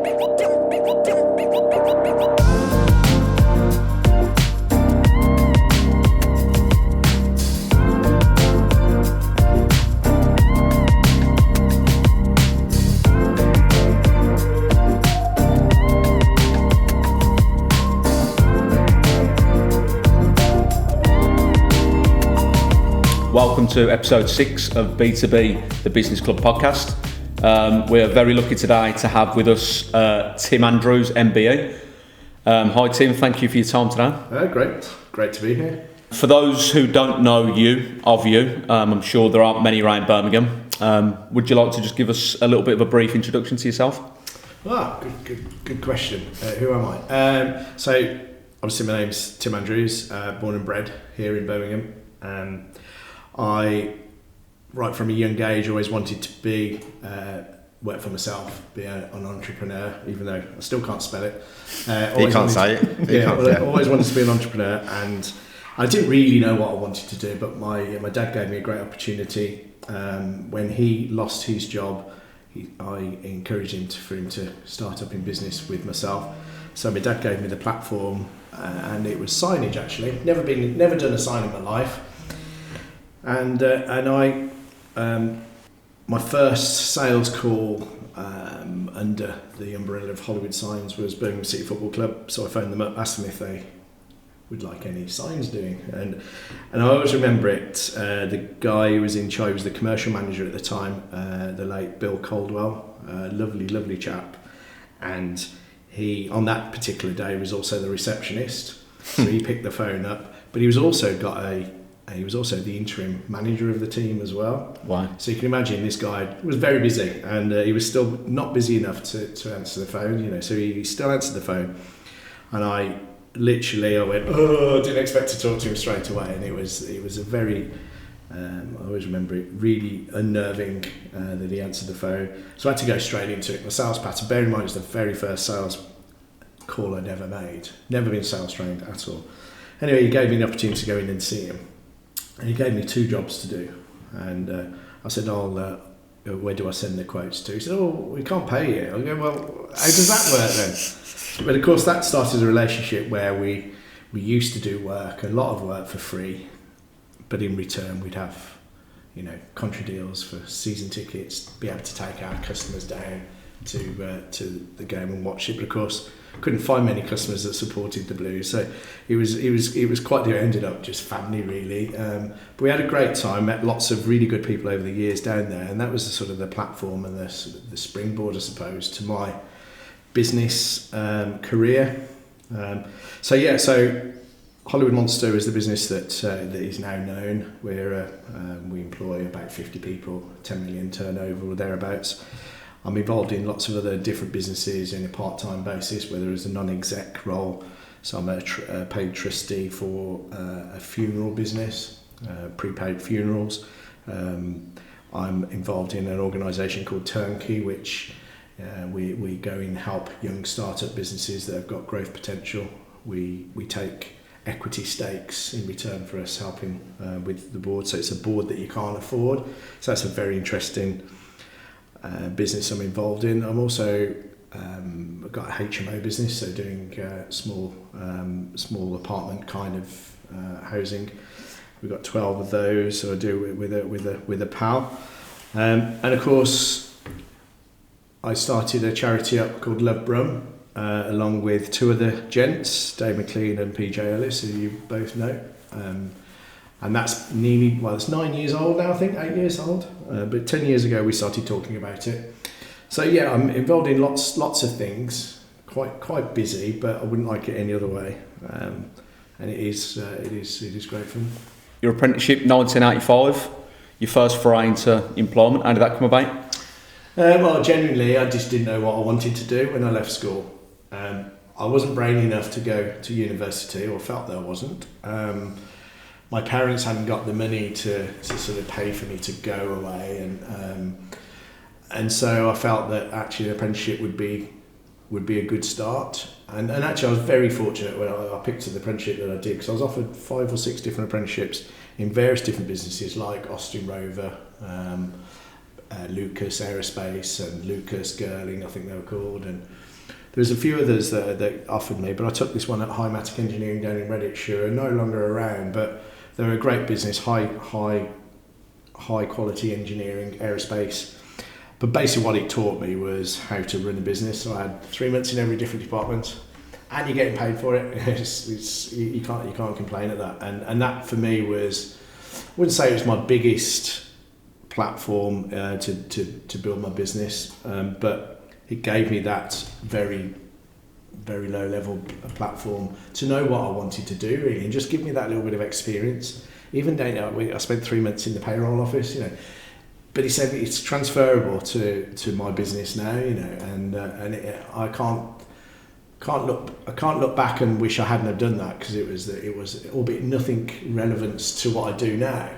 Welcome to episode 6 of B2B, the Business Club podcast. We're very lucky today to have with us Tim Andrews MBE. Hi Tim, thank you for your time today. Great to be here. For those who don't know you, I'm sure there aren't many around Birmingham. Would you like to just give us a little bit of a brief introduction to yourself? Good question. Who am I? So obviously my name's Tim Andrews, born and bred here in Birmingham. I, right from a young age, always wanted to work for myself, be an entrepreneur, even though I still can't spell it. You can't say it. I always wanted to be an entrepreneur, and I didn't really know what I wanted to do, but my dad gave me a great opportunity. When he lost his job, I encouraged him to start up in business with myself. So my dad gave me the platform, and it was signage actually. Never done a sign in my life. And I, my first sales call under the umbrella of Hollywood Signs was Birmingham City Football Club. So I phoned them up, asked them if they would like any signs doing, and I always remember it. The guy who was in charge was the commercial manager at the time, the late Bill Caldwell, lovely chap, and he on that particular day was also the receptionist. So he picked the phone up, but he was also the interim manager of the team as well. Wow. So you can imagine this guy was very busy, and he was still not busy enough to answer the phone, so he still answered the phone. And I went, I didn't expect to talk to him straight away. And it was a very, I always remember it, really unnerving that he answered the phone. So I had to go straight into it. My sales pattern, bear in mind, it was the very first sales call I'd ever made. Never been sales trained at all. Anyway, he gave me the opportunity to go in and see him. And he gave me 2 jobs to do, and I said, where do I send the quotes to? He said, we can't pay you. I go, well, how does that work then? But of course that started a relationship where we used to do a lot of work for free, but in return we'd have, contra deals for season tickets, be able to take our customers down to the game and watch it. But of course couldn't find many customers that supported the Blues, so it was quite it ended up just family really. But we had a great time, met lots of really good people over the years down there, and that was the sort of the platform and the springboard, I suppose, to my business career. So Hollywood Monster is the business that is now known. We employ about 50 people, 10 million turnover or thereabouts. I'm involved in lots of other different businesses in a part-time basis, whether it's a non-exec role. So I'm a paid trustee for a funeral business, prepaid funerals. I'm involved in an organisation called Turnkey, which we go and help young start-up businesses that have got growth potential. We take equity stakes in return for us helping with the board. So it's a board that you can't afford. So that's a very interesting business I'm involved in. I'm also I've got a HMO business, so doing small apartment kind of housing. We've got 12 of those, so I do it with a pal. And of course, I started a charity up called LoveBrum, along with 2 other gents, Dave McLean and PJ Ellis, who you both know. And that's it's 9 years old now, I think, 8 years old. But 10 years ago we started talking about it. So yeah, I'm involved in lots of things, quite busy, but I wouldn't like it any other way. And it is great fun. Your apprenticeship, 1985, your first foray into employment, how did that come about? Well, genuinely, I just didn't know what I wanted to do when I left school. I wasn't brainy enough to go to university, or felt that I wasn't. My parents hadn't got the money to sort of pay for me to go away, and so I felt that actually an apprenticeship would be a good start. And actually I was very fortunate when I picked the apprenticeship that I did, because I was offered 5 or 6 different apprenticeships in various different businesses like Austin Rover, Lucas Aerospace and Lucas Girling, I think they were called, and there was a few others that offered me, but I took this one at Highmatic Engineering down in Redditchshire, and no longer around, but they were a great business, high quality engineering, aerospace. But basically what it taught me was how to run a business. So I had 3 months in every different department, and you're getting paid for it. You can't complain at that. And that for me was, I wouldn't say it was my biggest platform to build my business, but it gave me that very, very low level platform to know what I wanted to do, really, and just give me that little bit of experience. Even down there, I spent 3 months in the payroll office, but he said it's transferable to my business now, and I can't look back and wish I hadn't have done that, because it was albeit nothing relevance to what I do now.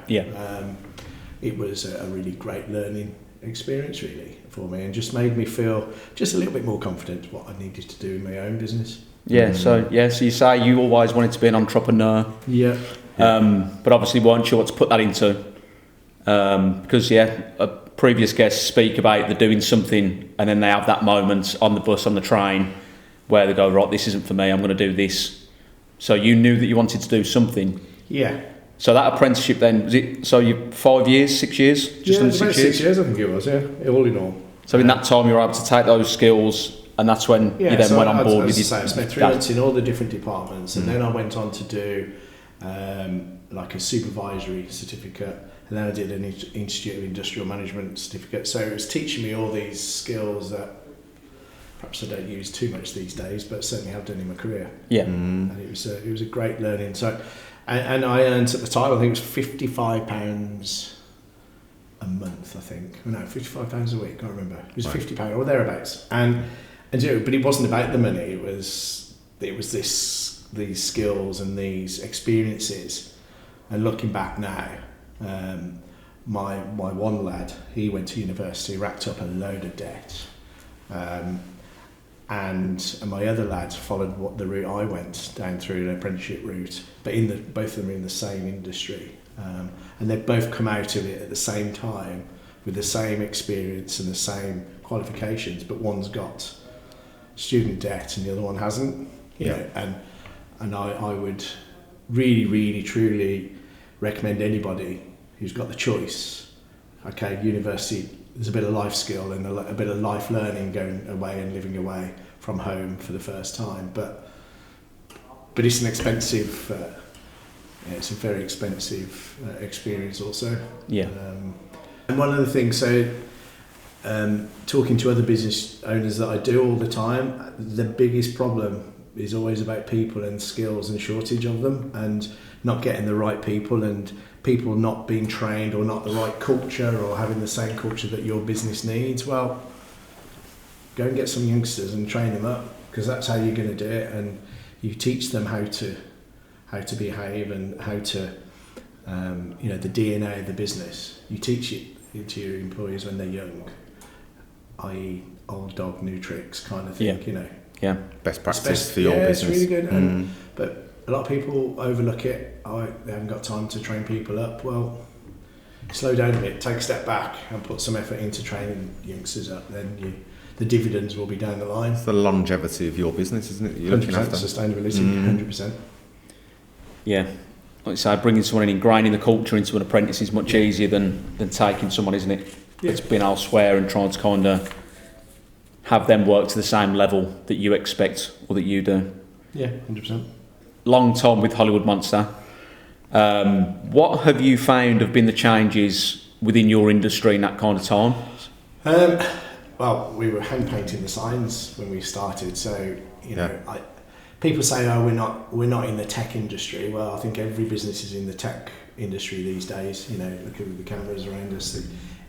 It was a really great learning experience, really, for me, and just made me feel just a little bit more confident what I needed to do in my own business. So you say you always wanted to be an entrepreneur. But obviously weren't sure what to put that into, because a previous guests speak about they're doing something and then they have that moment on the bus, on the train, where they go, right, this isn't for me, I'm going to do this. So you knew that you wanted to do something. So that apprenticeship then, was it, so you 5 years, 6 years? Just under 6 years? 6 years I think it was, all in all. So in that time you were able to take those skills, and that's when you then went on board with your I spent 3 months in all the different departments, and then I went on to do like a supervisory certificate, and then I did an Institute of Industrial Management certificate. So it was teaching me all these skills that perhaps I don't use too much these days, but certainly have done in my career. And it was a great learning. So, and I earned at the time, I think it was £55 a month. I think £55 a week. I can't remember. It was £50 or thereabouts. And but it wasn't about the money. It was these skills and these experiences. And looking back now, my one lad, he went to university, racked up a load of debt. And my other lads followed the route I went down through, an apprenticeship route, but both of them are in the same industry, and they've both come out of it at the same time with the same experience and the same qualifications, but one's got student debt and the other one hasn't. And I would really, really, truly recommend anybody who's got the choice. Okay, university, there's a bit of life skill and a bit of life learning, going away and living away from home for the first time, but it's an expensive it's a very expensive experience also. And one of the things, talking to other business owners that I do all the time, the biggest problem is always about people and skills and shortage of them, and not getting the right people, and people not being trained, or not the right culture, or having the same culture that your business needs. Well, go and get some youngsters and train them up, because that's how you're going to do it, and you teach them how to behave and how to the DNA of the business. You teach it to your employees when they're young, i.e. old dog, new tricks kind of thing. Best practice for your business. It's really good. But a lot of people overlook it. They haven't got time to train people up. Well, slow down a bit, take a step back, and put some effort into training youngsters up. Then the dividends will be down the line. It's the longevity of your business, isn't it? You're 100% sustainability, 100%. Like you say, bringing someone in, ingraining the culture into an apprentice is much easier than taking someone, isn't it? That's been elsewhere and trying to kind of have them work to the same level that you expect or that you do. 100%. Long time with Hollywood Monster. What have you found have been the changes within your industry in that kind of time? Well, we were hand painting the signs when we started, so people say, "Oh, we're not in the tech industry." Well, I think every business is in the tech industry these days. Look at the cameras around us.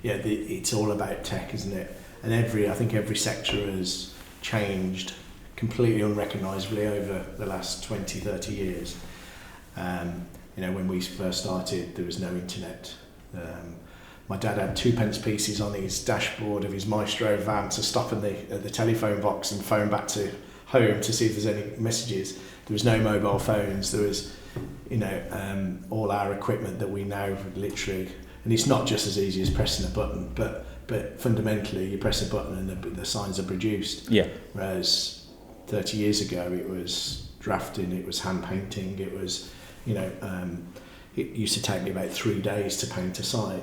It's all about tech, isn't it? And I think every sector has changed completely unrecognisably over the last 20, 30 years. When we first started, there was no internet. My dad had 2p pieces on his dashboard of his Maestro van to stop at the telephone box and phone back to home to see if there's any messages. There was no mobile phones. There was, all our equipment that we now literally, and it's not just as easy as pressing a button, but but fundamentally you press a button and the signs are produced. Yeah. Whereas 30 years ago it was drafting, it was hand painting, it was, it used to take me about 3 days to paint a sign.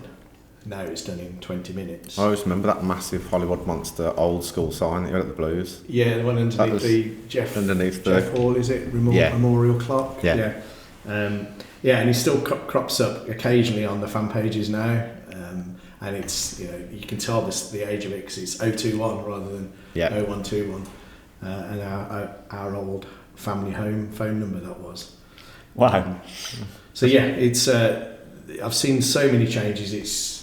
Now it's done in 20 minutes. I always remember that massive Hollywood Monster old school sign that you had at the Blues. Yeah, the one underneath the Jeff Hall, is it? Memorial clock? Yeah. And it still crops up occasionally on the fan pages now. And it's, you can tell the age of it because it's 021 rather than 0121. And our old family home phone number that was. Wow. So it's I've seen so many changes.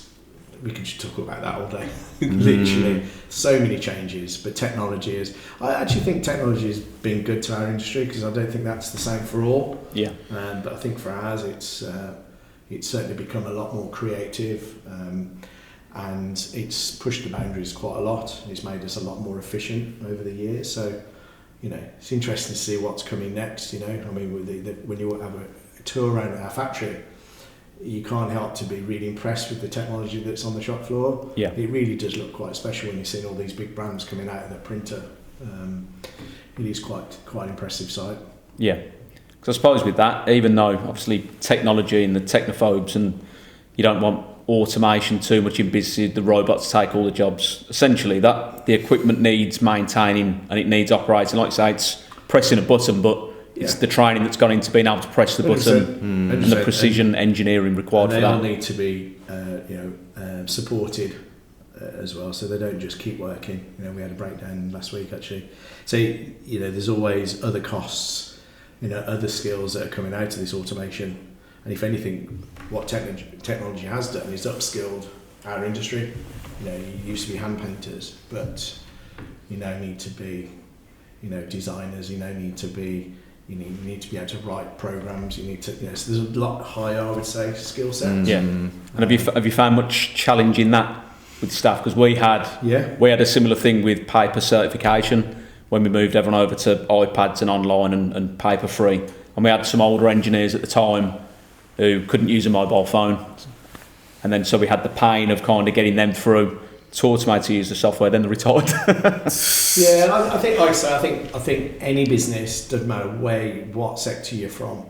We could just talk about that all day. Literally, so many changes. But I actually think technology has been good to our industry because I don't think that's the same for all. Yeah. But I think for ours, it's certainly become a lot more creative, and it's pushed the boundaries quite a lot. It's made us a lot more efficient over the years. So, it's interesting to see what's coming next. When you have a tour around our factory, you can't help to be really impressed with the technology that's on the shop floor. Yeah. It really does look quite special when you're seeing all these big brands coming out of the printer. It is quite an impressive sight. Yeah. Because I suppose with that, even though obviously technology and the technophobes and you don't want automation too much in business, the robots take all the jobs, essentially that the equipment needs maintaining and it needs operating. Like I say, it's pressing a button, but it's the training that's gone into being able to press the button and the precision engineering required for that. They all need to be supported as well, so they don't just keep working. We had a breakdown last week actually. So there's always other costs, other skills that are coming out of this automation. And if anything, what technology has done is upskilled our industry. You used to be hand painters, but you now need to be, designers. You need to be able to write programs. You need to, so there's a lot higher, I would say, skill sets. Yeah. And have you found much challenge in that with staff? Because we had a similar thing with paper certification when we moved everyone over to iPads and online and paper free. And we had some older engineers at the time who couldn't use a mobile phone. And then so we had the pain of kind of getting them through to automate to use the software, then they retired. I think, like I say, I think any business, doesn't matter what sector you're from,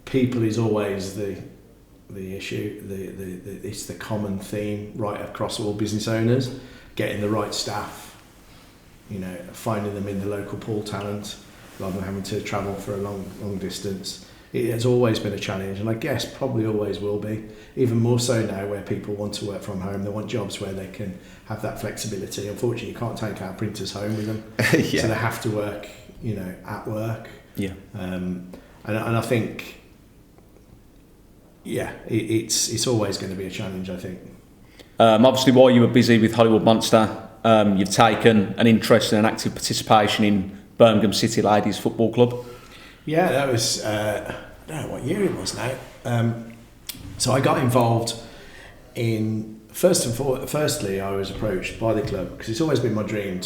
people is always the issue. It's the common theme right across all business owners. Getting the right staff, finding them in the local pool talent, rather than having to travel for a long distance. It has always been a challenge, and I guess probably always will be, even more so now where people want to work from home. They want jobs where they can have that flexibility. Unfortunately, you can't take our printers home with them, so they have to work, at work. Yeah. And I think, it's always going to be a challenge, I think. Obviously, while you were busy with Hollywood Monster, you've taken an interest and an active participation in Birmingham City Ladies Football Club. Yeah, that was, I don't know what year it was now. So I got involved in, firstly, I was approached by the club because it's always been my dream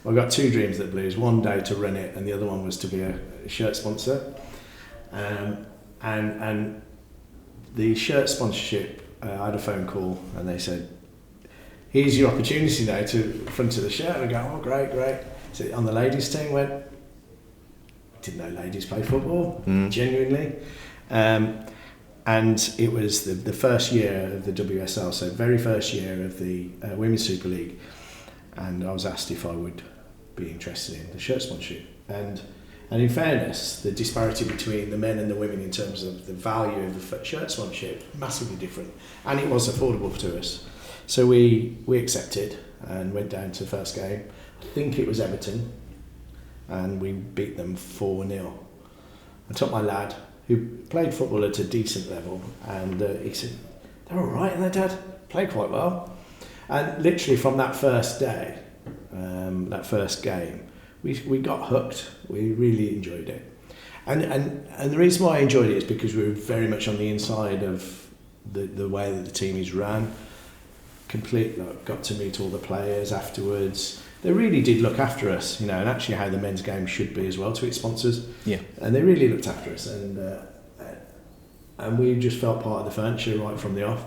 I've got two dreams at Blues, one day to run it and the other one was to be a shirt sponsor. And the shirt sponsorship, I had a phone call and they said, here's your opportunity now to front of the shirt. And I go, oh, great. So on the ladies team, didn't know ladies play football, genuinely. And it was the first year of the WSL, so very first year of the Women's Super League. And I was asked if I would be interested in the shirt sponsorship. And in fairness, the disparity between the men and the women in terms of the value of the shirt sponsorship, massively different. And it was affordable to us. So we accepted and went down to the first game. I think it was Everton. And we beat them 4-0. I took my lad, who played football at a decent level, and he said, they're all right, and their dad played quite well. And literally from that first day, that first game, we got hooked. We really enjoyed it. And the reason why I enjoyed it is because we were very much on the inside of the way that the team is run. Got to meet all the players afterwards. They really did look after us, and actually how the men's game should be as well to its sponsors. Yeah. And they really looked after us, and we just felt part of the furniture right from the off.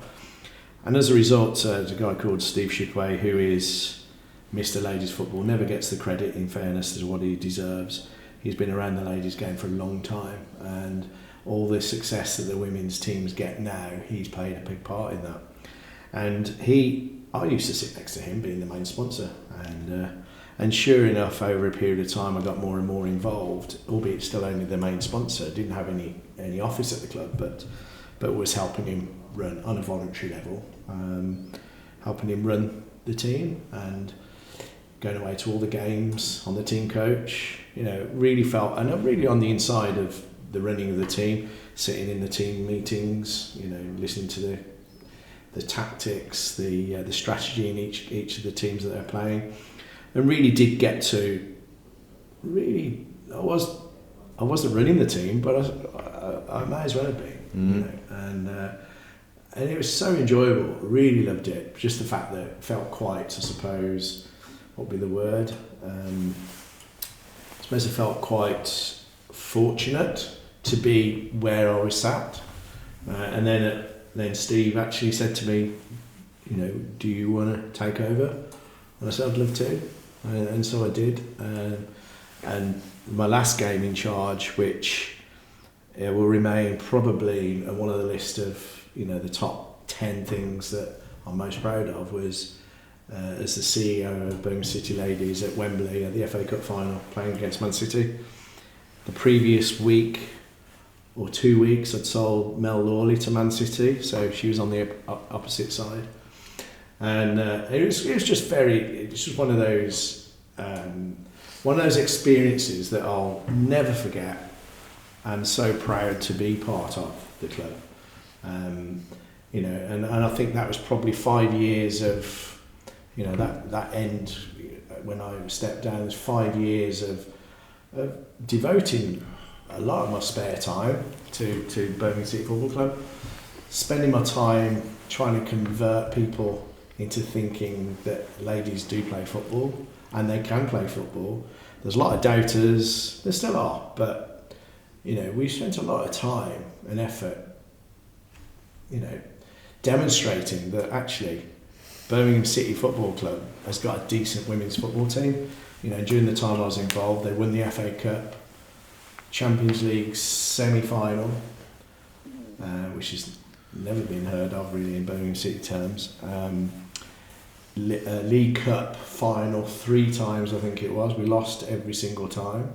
And as a result, there's a guy called Steve Shipway, who is Mr. Ladies Football, never gets the credit, in fairness, to what he deserves. He's been around the ladies game for a long time, and all the success that the women's teams get now, he's played a big part in that. And I used to sit next to him, being the main sponsor, and sure enough, over a period of time, I got more and more involved, albeit still only the main sponsor. Didn't have any office at the club, but was helping him run on a voluntary level, helping him run the team and going away to all the games on the team coach. Really felt, and I'm really on the inside of the running of the team, sitting in the team meetings, listening to the tactics, the strategy in each of the teams that they're playing, and really did get to I wasn't running the team, but I may as well have been, and it was so enjoyable. Really loved it. Just the fact that it felt quite, I suppose, what would be the word? I suppose I felt quite fortunate to be where I was sat, and then Steve actually said to me, do you want to take over? And I said I'd love to, and so I did. And my last game in charge, which will remain probably on one of the list of the top 10 things that I'm most proud of, was as the CEO of Birmingham City Ladies at Wembley at the FA Cup final, playing against Man City. The previous week or 2 weeks, I'd sold Mel Lawley to Man City, so she was on the opposite side, and it was just one of those experiences that I'll never forget, and so proud to be part of the club. And I think that was probably 5 years of that end when I stepped down. There's 5 years of devoting a lot of my spare time to Birmingham City Football Club, spending my time trying to convert people into thinking that ladies do play football and they can play football. There's a lot of doubters, there still are, but we spent a lot of time and effort demonstrating that actually Birmingham City Football Club has got a decent women's football team. During the time I was involved, they won the FA Cup, Champions League semi-final, which has never been heard of really in Birmingham City terms. League Cup final 3 times, I think it was. We lost every single time.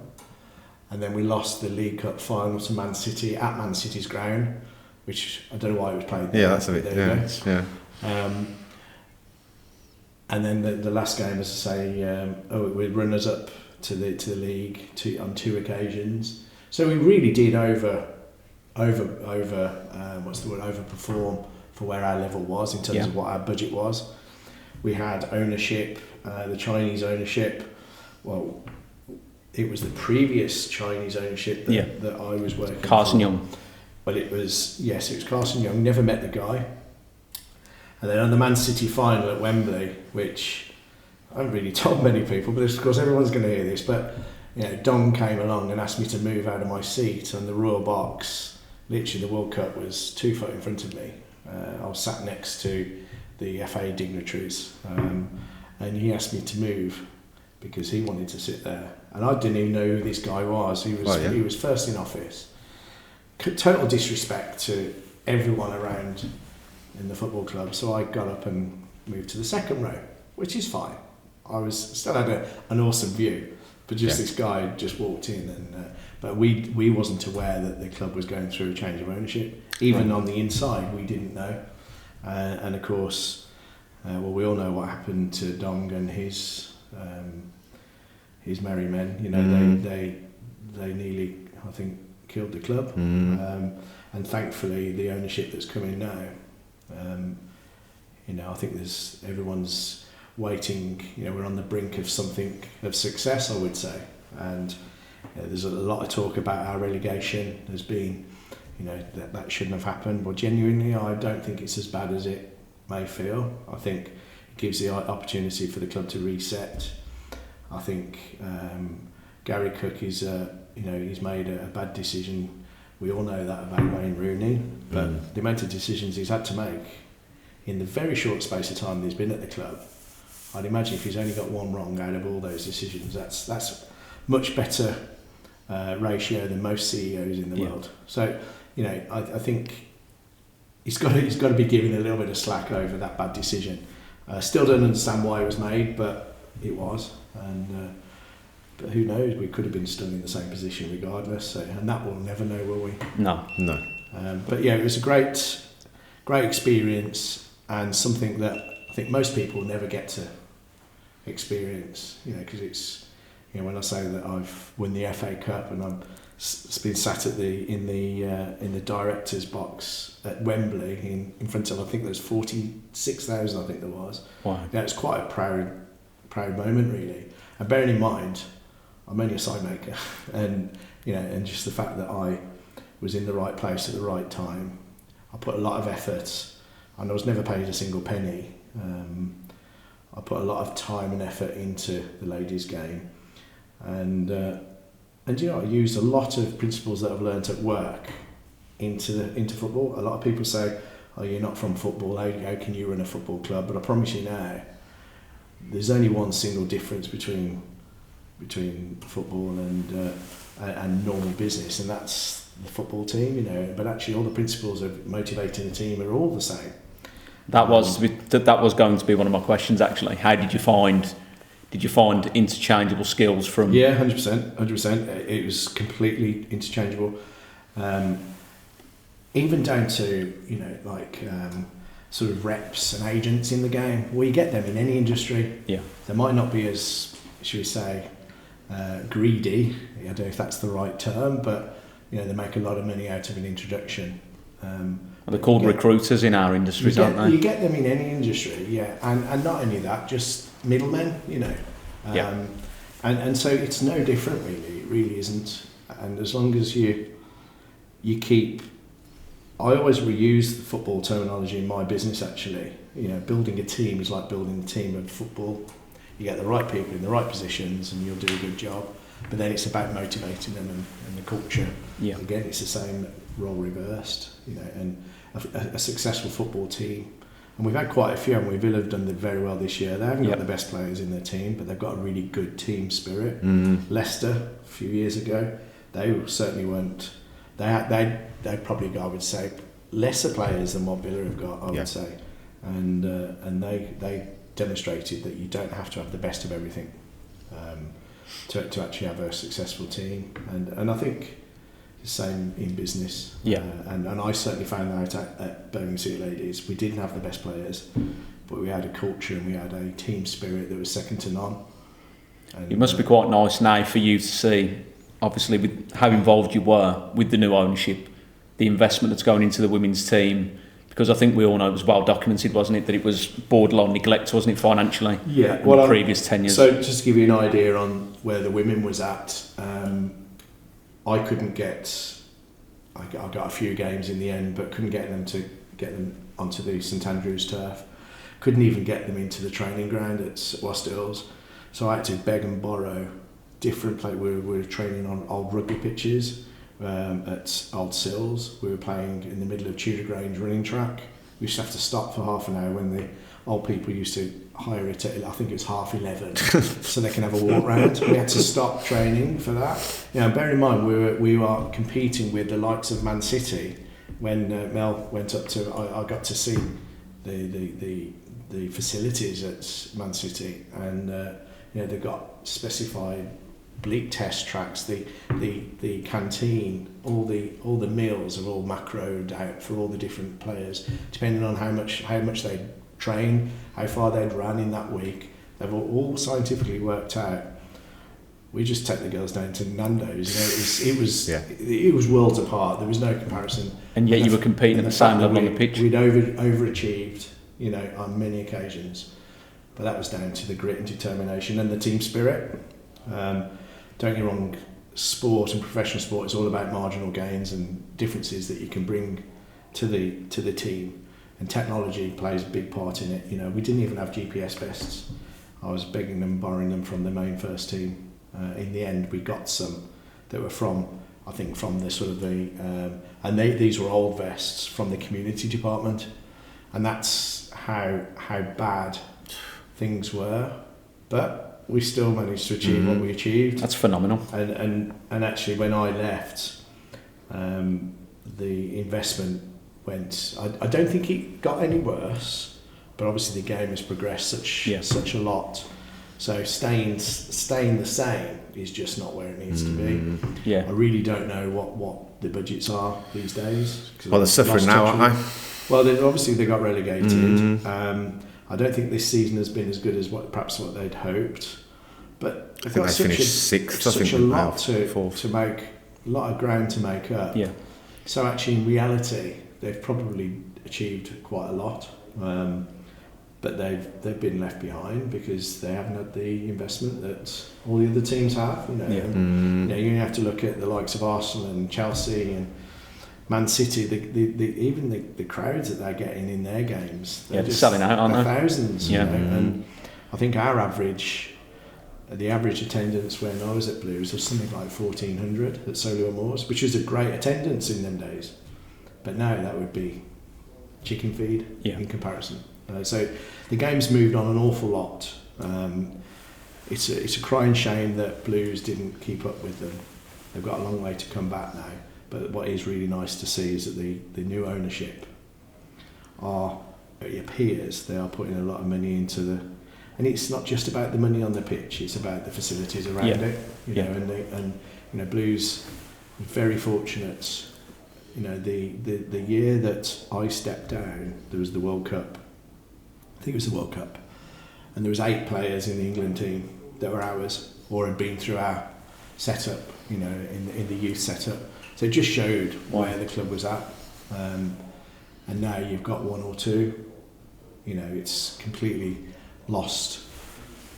And then we lost the League Cup final to Man City at Man City's ground, which I don't know why it was played there. Yeah, that's a bit, yeah. And then the last game, as I say, we runners up to the league on 2 occasions. So we really did overperform for where our level was in terms of what our budget was. We had ownership, the Chinese ownership. Well, it was the previous Chinese ownership that I was working for. Carson Young. Well, it was Carson Young. Never met the guy. And then on the Man City final at Wembley, which I haven't really told many people, but of course everyone's going to hear this, but Dong came along and asked me to move out of my seat, and the Royal Box, literally the World Cup was 2 foot in front of me. I was sat next to the FA dignitaries, and he asked me to move because he wanted to sit there, and I didn't even know who this guy was. He was first in office. Total disrespect to everyone around in the football club, so I got up and moved to the second row, which is fine. I still had an awesome view, but this guy just walked in, and but we wasn't aware that the club was going through a change of ownership. Even on the inside, we didn't know, and of course, we all know what happened to Dong and his merry men. They nearly, I think, killed the club, and thankfully the ownership that's coming now. I think everyone's waiting. We're on the brink of something of success, I would say, and there's a lot of talk about our relegation. There's been, that shouldn't have happened. But genuinely, I don't think it's as bad as it may feel. I think it gives the opportunity for the club to reset. I think Gary Cook is, he's made a bad decision. We all know that about Wayne Rooney, but the amount of decisions he's had to make, in the very short space of time that he's been at the club, I'd imagine if he's only got one wrong out of all those decisions, that's much better ratio than most CEOs in the world. So, you know, I think he's got to be given a little bit of slack over that bad decision. Still don't understand why it was made, but it was, and but who knows? We could have been still in the same position regardless. So, and that we'll never know, will we? No. But yeah, it was a great experience, and something that I think most people never get to experience. You know, because it's, you know, when I say that I've won the FA Cup and I'm been sat at in the director's box at Wembley in front of, I think there's 46,000, I think there was. Wow. Yeah, it's quite a proud moment, really. And bearing in mind, I'm only a side maker, and you know, and just the fact that I was in the right place at the right time. I put a lot of effort, and I was never paid a single penny. I put a lot of time and effort into the ladies' game, and you know, I used a lot of principles that I've learnt at work into football. A lot of people say, "Oh, you're not from football. How can you run a football club?" But I promise you now, there's only one single difference between football and normal business, and that's the football team. You know, but actually, all the principles of motivating a team are all the same. That was going to be one of my questions, actually. How did you find interchangeable skills from? Yeah, 100%. It was completely interchangeable. Even down to, you know, like sort of reps and agents in the game. We get them in any industry. Yeah. They might not be as, should we say, greedy. I don't know if that's the right term, but you know, they make a lot of money out of an introduction. They're called recruiters in our industries, aren't they? You get them in any industry, yeah, and not only that, just middlemen, you know. And so it's no different, really. It really isn't. And as long as you keep, I always reuse the football terminology in my business. Actually, you know, building a team is like building a team of football. You get the right people in the right positions, and you'll do a good job. But then it's about motivating them and the culture. Yeah. Again, it's the same role reversed, you know. And a successful football team, and we've had quite a few, and Villa have done very well this year. They haven't got the best players in their team, but they've got a really good team spirit. Leicester, a few years ago, they certainly weren't. They'd probably got, I would say, lesser players than what Villa have got, I would say, and they demonstrated that you don't have to have the best of everything to actually have a successful team, and I think the same in business. And I certainly found that at Birmingham City Ladies. We didn't have the best players, but we had a culture and we had a team spirit that was second to none. And, it must be quite nice now for you to see, obviously, with how involved you were with the new ownership, the investment that's going into the women's team, because I think we all know it was well documented, wasn't it, that it was borderline neglect, wasn't it, financially? Yeah. In the previous 10 years. So just to give you an idea on where the women was at, I couldn't get. I got a few games in the end, but couldn't get them onto the St Andrews turf. Couldn't even get them into the training ground at West Hills. So I had to beg and borrow different places. We were training on old rugby pitches at Old Sills. We were playing in the middle of Tudor Grange running track. We used to have to stop for half an hour when the old people used to hire it at, I think it was 11:30, so they can have a walk round. We had to stop training for that. You know, bear in mind we were competing with the likes of Man City. When Mel went up to, I got to see the facilities at Man City, and you know, they've got specified bleak test tracks, the canteen, all the meals are all macroed out for all the different players, depending on how much they trained, how far they'd ran in that week. They've all scientifically worked out. We just take the girls down to Nando's. You know, it was worlds apart. There was no comparison. And yet you were competing at the same level on the pitch. We'd overachieved, you know, on many occasions. But that was down to the grit and determination and the team spirit. Don't get me wrong, sport and professional sport is all about marginal gains and differences that you can bring to the team. And technology plays a big part in it. You know, we didn't even have GPS vests. I was begging them, borrowing them from the main first team. In the end, we got some that were from the sort of these were old vests from the community department, and that's how bad things were, but we still managed to achieve what we achieved. That's phenomenal. And actually, when I left, the investment went. I don't think it got any worse, but obviously the game has progressed such a lot. So staying the same is just not where it needs to be. Yeah. I really don't know what the budgets are these days. Well, they're suffering now, aren't they? Well, they got relegated. I don't think this season has been as good as what they'd hoped. But I think they finished sixth. Such a lot to make, a lot of ground to make up. Yeah. So actually, in reality, they've probably achieved quite a lot. But they've been left behind because they haven't had the investment that all the other teams have. And, you have to look at the likes of Arsenal and Chelsea and Man City. Even the crowds that they're getting in their games, they're just selling out, aren't they? Thousands. Yeah. And I think the average attendance when I was at Blues was something like 1,400 at Solihull Moors, which was a great attendance in them days. But now that would be chicken feed in comparison. So the game's moved on an awful lot. It's a crying shame that Blues didn't keep up with them. They've got a long way to come back now. But what is really nice to see is that the new ownership it appears they are putting a lot of money into and it's not just about the money on the pitch, it's about the facilities around it. And Blues were very fortunate. The year that I stepped down, there was the World Cup. I think it was the World Cup, and there was 8 players in the England team that were ours or had been through our setup, in the youth setup. So it just showed where the club was at. And now you've got 1 or 2. It's completely lost,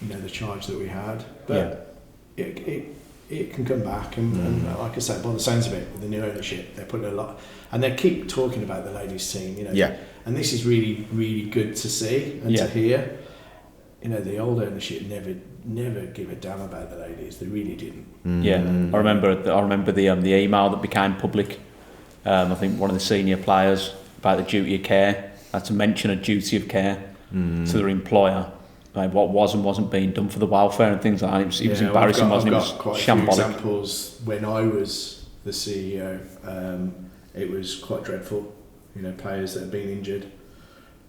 the charge that we had. But it can come back, and like I said, by the sounds of it, with the new ownership, they're putting a lot, and they keep talking about the ladies' team. And this is really, really good to see and to hear. The old ownership never give a damn about the ladies. They really didn't. I remember the email that became public. I think one of the senior players about the duty of care had to mention a duty of care to their employer. Like what was and wasn't being done for the welfare and things like that. It was embarrassing, wasn't it? It was quite shambolic. a few examples when I was the CEO. It was quite dreadful. Players that had been injured,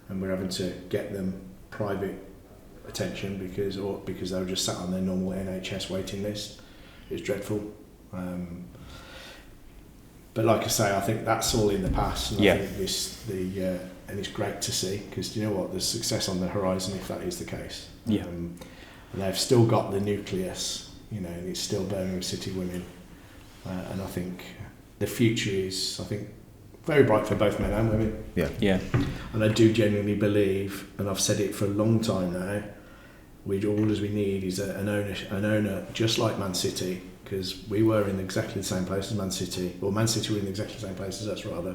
and we're having to get them private attention because they were just sat on their normal NHS waiting list. It was dreadful. But like I say, I think that's all in the past, and I think and it's great to see because there's success on the horizon if that is the case. And they've still got the nucleus, and it's still Birmingham City women, and I think the future is, very bright for both men and women. Yeah. And I do genuinely believe, and I've said it for a long time now, we need is an owner just like Man City, because we were in exactly the same place as Man City, or Man City were in exactly the same place as us rather,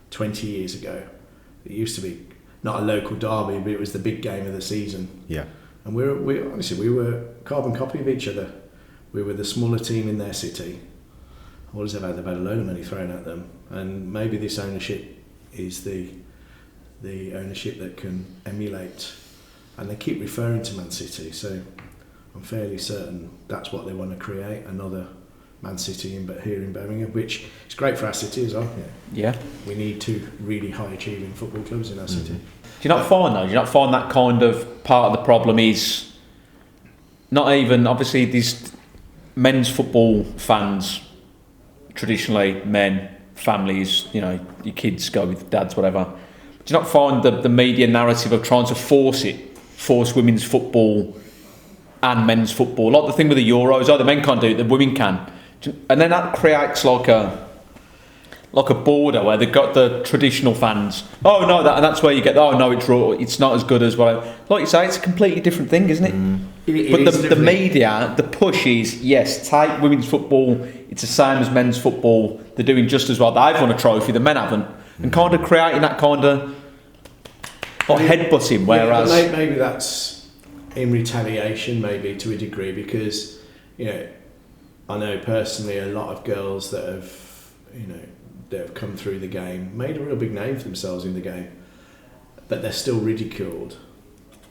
20 years ago. It used to be not a local derby, but it was the big game of the season. Yeah. And we were carbon copy of each other. We were the smaller team in their city. What is it about? They've had a load of money thrown at them, and maybe this ownership is the ownership that can emulate. And they keep referring to Man City, so I'm fairly certain that's what they want to create, another Man City here in Birmingham, which is great for our city as well. Yeah. We need 2 really high achieving football clubs in our city. Do you not find that kind of part of the problem is not even, obviously these men's football fans, traditionally men, families, your kids go with dads, whatever. Do you not find the media narrative of trying to force women's football and men's football, like the thing with the Euros, the men can't do it, the women can, and then that creates like a border where they've got the traditional fans. Oh no, and that's where you get. Oh no, it's not as good as what. Like you say, it's a completely different thing, isn't it? But the media, the push is take women's football. It's the same as men's football. They're doing just as well. They've won a trophy, the men haven't, and kind of creating that kind of headbutting. Whereas maybe that's in retaliation, maybe to a degree, because I know personally a lot of girls that have come through the game, made a real big name for themselves in the game. but they're still ridiculed.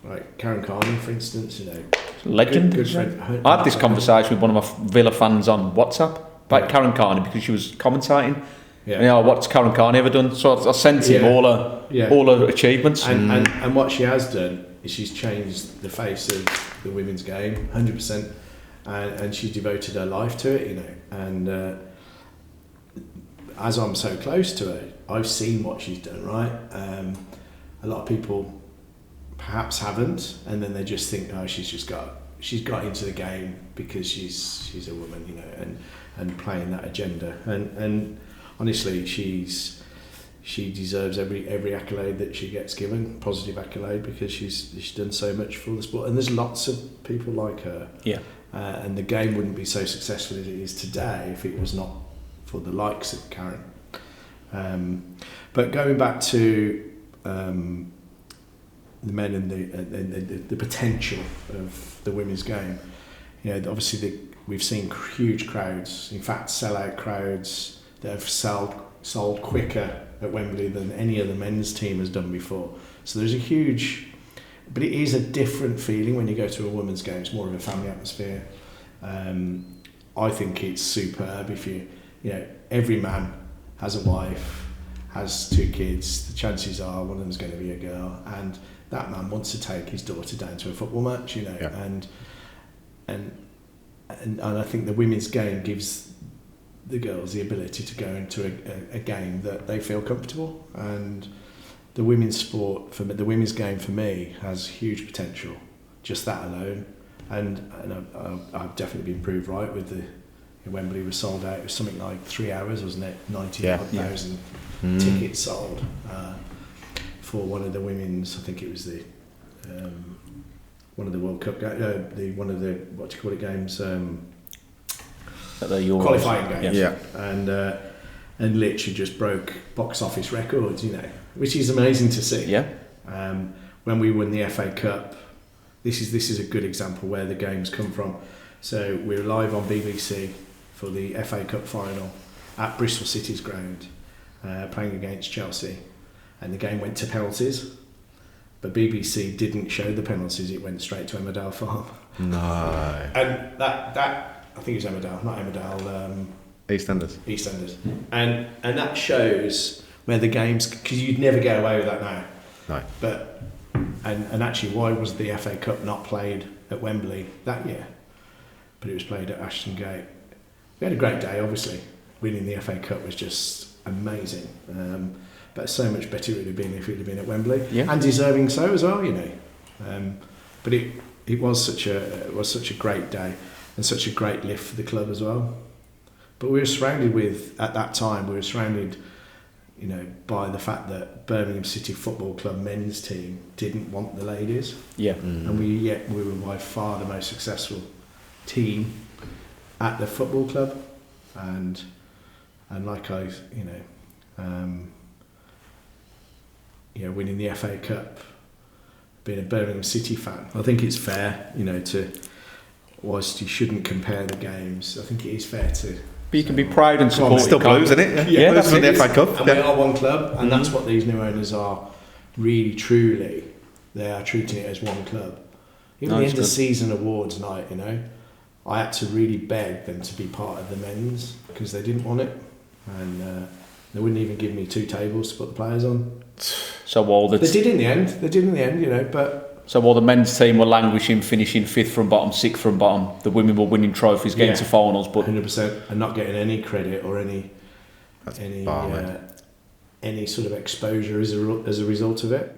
Like Karen Carney, for instance, you know, Legend. good friend. I had this conversation with one of my Villa fans on WhatsApp about Karen Carney because she was commentating. Yeah. You know, what's Karen Carney ever done? So I sent him all her achievements. And what she has done is she's changed the face of the women's game, 100%, and she's devoted her life to it, you know. And as I'm so close to her, I've seen what she's done, right? A lot of people perhaps haven't, and then they just think, oh, she's got into the game because she's a woman, you know, and playing that agenda. And honestly, she deserves every accolade that she gets given, positive accolade, because she's done so much for the sport. And there's lots of people like her. Yeah. And the game wouldn't be so successful as it is today if it was not for the likes of Karen. But going back to the men and the potential of the women's game, you know, obviously we've seen huge crowds, in fact sellout crowds that have sold quicker at Wembley than any other men's team has done before. So there's a huge, but it is a different feeling when you go to a women's game. It's more of a family atmosphere. I think it's superb if you know, every man has a wife, has 2 kids. The chances are one of them's going to be a girl, and that man wants to take his daughter down to a football match, you know. Yeah. And I think the women's game gives the girls the ability to go into a game that they feel comfortable, and the women's sport for me, the women's game for me has huge potential, just that alone. And I've definitely been proved right with Wembley was sold out. It was something like 3 hours, wasn't it? 90,000 tickets sold for one of the women's. I think it was one of the World Cup one of the what do you call it games. Qualifying games. Yeah. And literally just broke box office records, you know, which is amazing to see. Yeah. When we won the FA Cup, this is a good example where the games come from. So we were live on BBC for the FA Cup final at Bristol City's ground, playing against Chelsea, and the game went to penalties. But BBC didn't show the penalties; it went straight to Emmerdale Farm. No. And that I think it was Emmerdale, not Emmerdale. EastEnders. And that shows where the games, because you'd never get away with that now. No. But and actually, why was the FA Cup not played at Wembley that year? But it was played at Ashton Gate. We had a great day, obviously. Winning the FA Cup was just amazing. But so much better it would have been if it had been at Wembley, and deserving so as well, you know. But it was such a great day and such a great lift for the club as well. But we were surrounded at that time, you know, by the fact that Birmingham City Football Club men's team didn't want the ladies. Yeah. And we were by far the most successful team at the football club, and like winning the FA Cup, being a Birmingham City fan, I think it's fair, you know, whilst you shouldn't compare the games, I think it is fair to. But you can be proud and support. Still Blues, isn't it? Yeah, that's the FA Cup. And we are one club, and that's what these new owners are. Really, truly, they are treating it as one club. Even the end of season awards night, you know, I had to really beg them to be part of the men's because they didn't want it, and they wouldn't even give me 2 tables to put the players on. So while they did in the end, you know, but. So while the men's team were languishing, finishing 5th from bottom, 6th from bottom, the women were winning trophies, getting to finals, but 100%, and not getting any credit or any sort of exposure as a result of it.